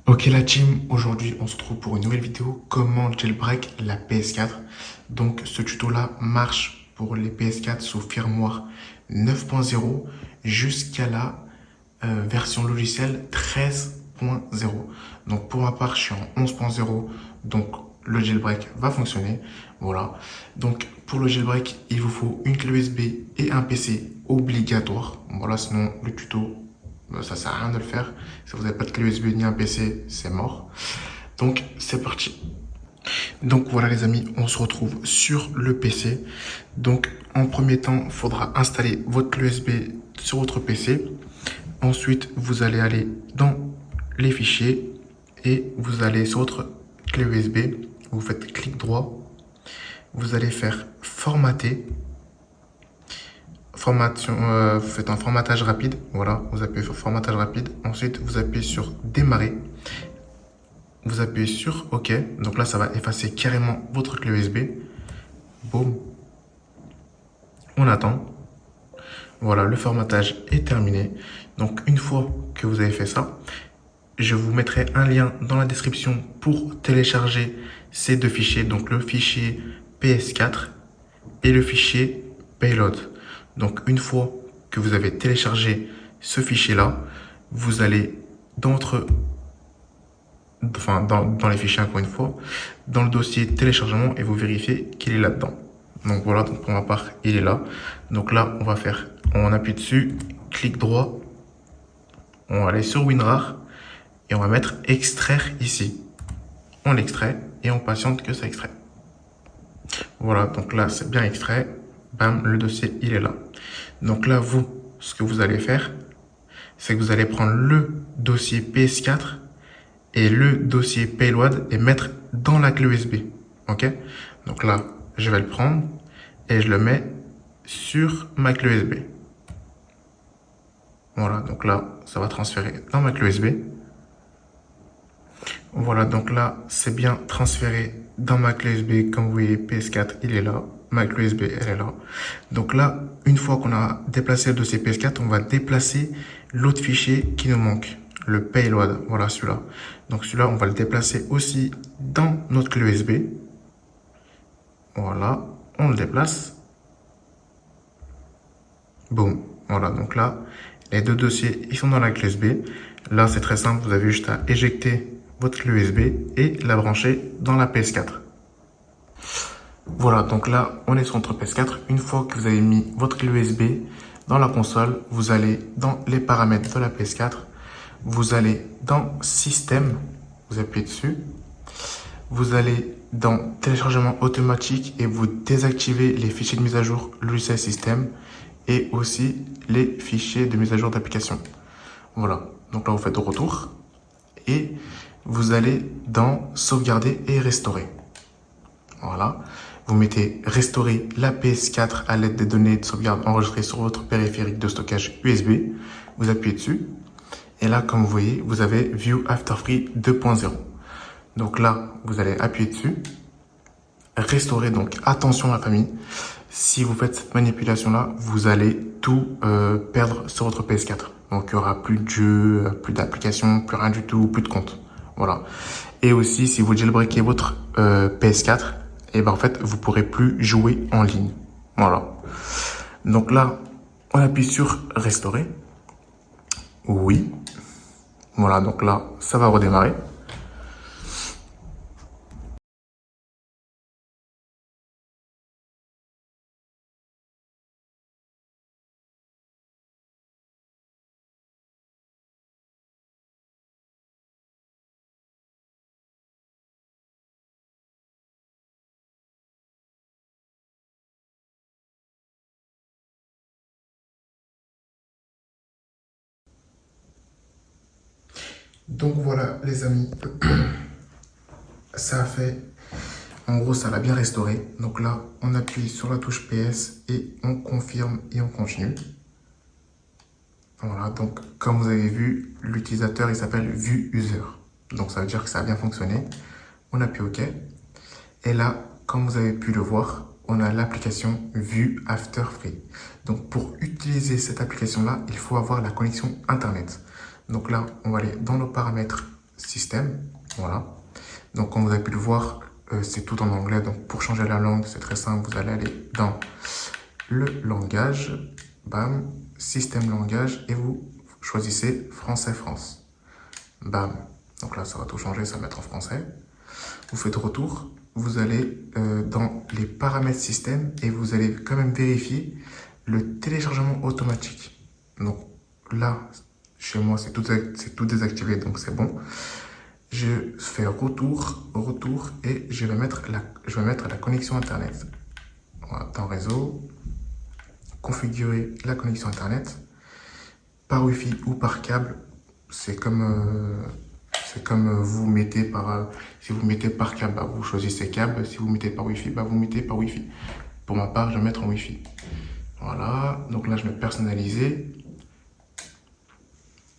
Ok la team, aujourd'hui on se retrouve pour une nouvelle vidéo, comment jailbreak la PS4. Donc ce tuto là marche pour les PS4 sous firmware 9.0 jusqu'à la version logicielle 13.0. Donc pour ma part je suis en 11.0, donc le jailbreak va fonctionner. Voilà, donc pour le jailbreak il vous faut une clé USB et un PC obligatoire. Voilà, sinon le tuto ça sert à rien de le faire. Si vous n'avez pas de clé USB ni un PC, c'est mort. Donc c'est parti. Donc voilà les amis, on se retrouve sur le PC. Donc en premier temps, il faudra installer votre clé USB sur votre PC. Ensuite, vous allez aller dans les fichiers et vous allez sur votre clé USB. Vous faites clic droit. Vous allez faire formater. Formation, vous faites un formatage rapide. Voilà, vous appuyez sur formatage rapide. Ensuite, vous appuyez sur démarrer. Vous appuyez sur OK. Donc là, ça va effacer carrément votre clé USB. Boum. On attend. Voilà, le formatage est terminé. Donc, une fois que vous avez fait ça, je vous mettrai un lien dans la description pour télécharger ces deux fichiers. Donc, le fichier PS4 et le fichier Payload. Donc, une fois que vous avez téléchargé ce fichier-là, vous allez dans les fichiers encore une fois, dans le dossier téléchargement et vous vérifiez qu'il est là-dedans. Donc voilà, donc pour ma part, il est là. Donc là, on appuie dessus, clic droit, on va aller sur WinRAR et on va mettre extraire ici. On l'extrait et on patiente que ça extrait. Voilà, donc là, c'est bien extrait. Bam, le dossier, il est là. Donc là, ce que vous allez faire, c'est que vous allez prendre le dossier PS4 et le dossier Payload et mettre dans la clé USB. Ok? Donc là, je vais le prendre et je le mets sur ma clé USB. Voilà, donc là, ça va transférer dans ma clé USB. Voilà, donc là, c'est bien transféré dans ma clé USB. Comme vous voyez, PS4, il est là. Ma clé USB, elle est là. Donc là, une fois qu'on a déplacé le dossier PS4, on va déplacer l'autre fichier qui nous manque, le payload. Voilà, celui-là. Donc celui-là, on va le déplacer aussi dans notre clé USB. Voilà, on le déplace. Boum. Voilà, donc là, les deux dossiers, ils sont dans la clé USB. Là, c'est très simple. Vous avez juste à éjecter votre clé USB et la brancher dans la PS4. Voilà, donc là, on est sur notre PS4. Une fois que vous avez mis votre clé USB dans la console, vous allez dans les paramètres de la PS4. Vous allez dans Système, vous appuyez dessus. Vous allez dans Téléchargement automatique et vous désactivez les fichiers de mise à jour logiciel système et aussi les fichiers de mise à jour d'application. Voilà, donc là, vous faites retour et vous allez dans Sauvegarder et Restaurer. Voilà. Vous mettez restaurer la PS4 à l'aide des données de sauvegarde enregistrées sur votre périphérique de stockage USB. Vous appuyez dessus. Et là, comme vous voyez, vous avez View After Free 2.0. Donc là, vous allez appuyer dessus. Restaurer, donc attention la famille. Si vous faites cette manipulation-là, vous allez tout perdre sur votre PS4. Donc il n'y aura plus de jeux, plus d'applications, plus rien du tout, plus de compte. Voilà. Et aussi, si vous jailbreakez votre PS4, et ben en fait, vous pourrez plus jouer en ligne. Voilà. Donc là, on appuie sur restaurer. Oui. Voilà, donc là, ça va redémarrer. Donc voilà les amis, ça a fait, en gros ça l'a bien restauré. Donc là on appuie sur la touche PS et on confirme et on continue. Voilà, donc comme vous avez vu, l'utilisateur il s'appelle View User. Donc ça veut dire que ça a bien fonctionné. On appuie OK. Et là, comme vous avez pu le voir, on a l'application View After Free. Donc pour utiliser cette application là, il faut avoir la connexion internet. Donc là, on va aller dans nos paramètres système. Voilà. Donc, comme vous avez pu le voir, c'est tout en anglais. Donc, pour changer la langue, c'est très simple. Vous allez aller dans le langage, bam, système langage, et vous choisissez français France. Bam. Donc là, ça va tout changer, ça va mettre en français. Vous faites retour. Vous allez dans les paramètres système et vous allez quand même vérifier le téléchargement automatique. Donc là, chez moi, c'est tout désactivé, donc c'est bon. Je fais retour et je vais mettre la connexion Internet. Voilà, dans réseau, configurer la connexion Internet par Wi-Fi ou par câble. C'est comme vous mettez par... si vous mettez par câble, bah, vous choisissez câble. Si vous mettez par Wi-Fi, bah, vous mettez par Wi-Fi. Pour ma part, je vais mettre en Wi-Fi. Voilà, donc là, je vais personnaliser.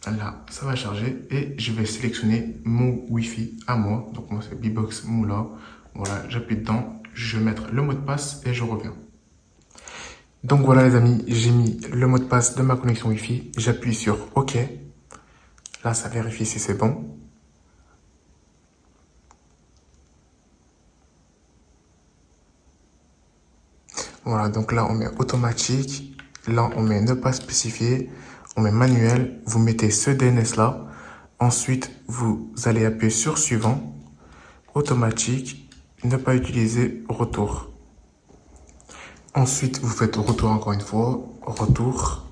Là, ça va charger et je vais sélectionner mon Wi-Fi à moi. Donc moi, c'est Bbox Moula. Voilà, j'appuie dedans, je vais mettre le mot de passe et je reviens. Donc voilà les amis, j'ai mis le mot de passe de ma connexion Wi-Fi. J'appuie sur OK. Là, ça vérifie si c'est bon. Voilà, donc là, on met automatique. Là, on met ne pas spécifier. On met manuel. Vous mettez ce DNS là. Ensuite, vous allez appuyer sur suivant. Automatique. Ne pas utiliser retour. Ensuite, vous faites retour encore une fois. Retour.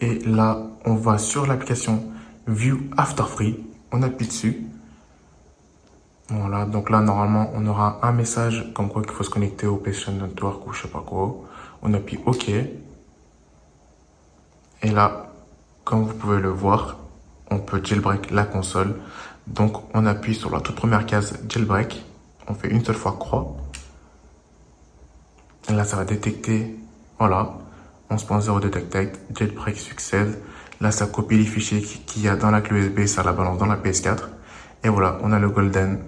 Et là, on va sur l'application View After Free. On appuie dessus. Voilà, donc là, normalement, on aura un message comme quoi qu'il faut se connecter au PlayStation Network ou je sais pas quoi. On appuie OK. Et là, comme vous pouvez le voir, on peut jailbreak la console. Donc, on appuie sur la toute première case jailbreak. On fait une seule fois croix. Et là, ça va détecter, voilà, 11.0 detected, jailbreak succède. Là, ça copie les fichiers qu'il y a dans la clé USB, ça la balance dans la PS4. Et voilà, on a le golden.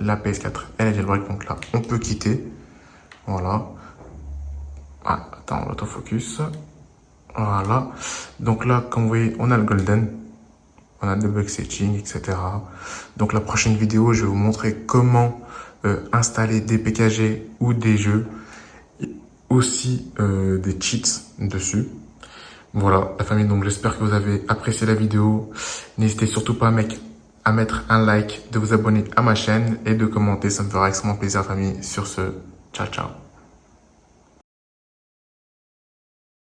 La PS4, elle est jailbreak, donc là, on peut quitter. Voilà. Ah, attends, l'autofocus. Voilà. Donc là, comme vous voyez, on a le golden. On a le bug setting, etc. Donc la prochaine vidéo, je vais vous montrer comment installer des PKG ou des jeux. Aussi des cheats dessus. Voilà, la famille. Donc j'espère que vous avez apprécié la vidéo. N'hésitez surtout pas à mettre un like, de vous abonner à ma chaîne et de commenter. Ça me fera extrêmement plaisir, famille. Sur ce, ciao, ciao.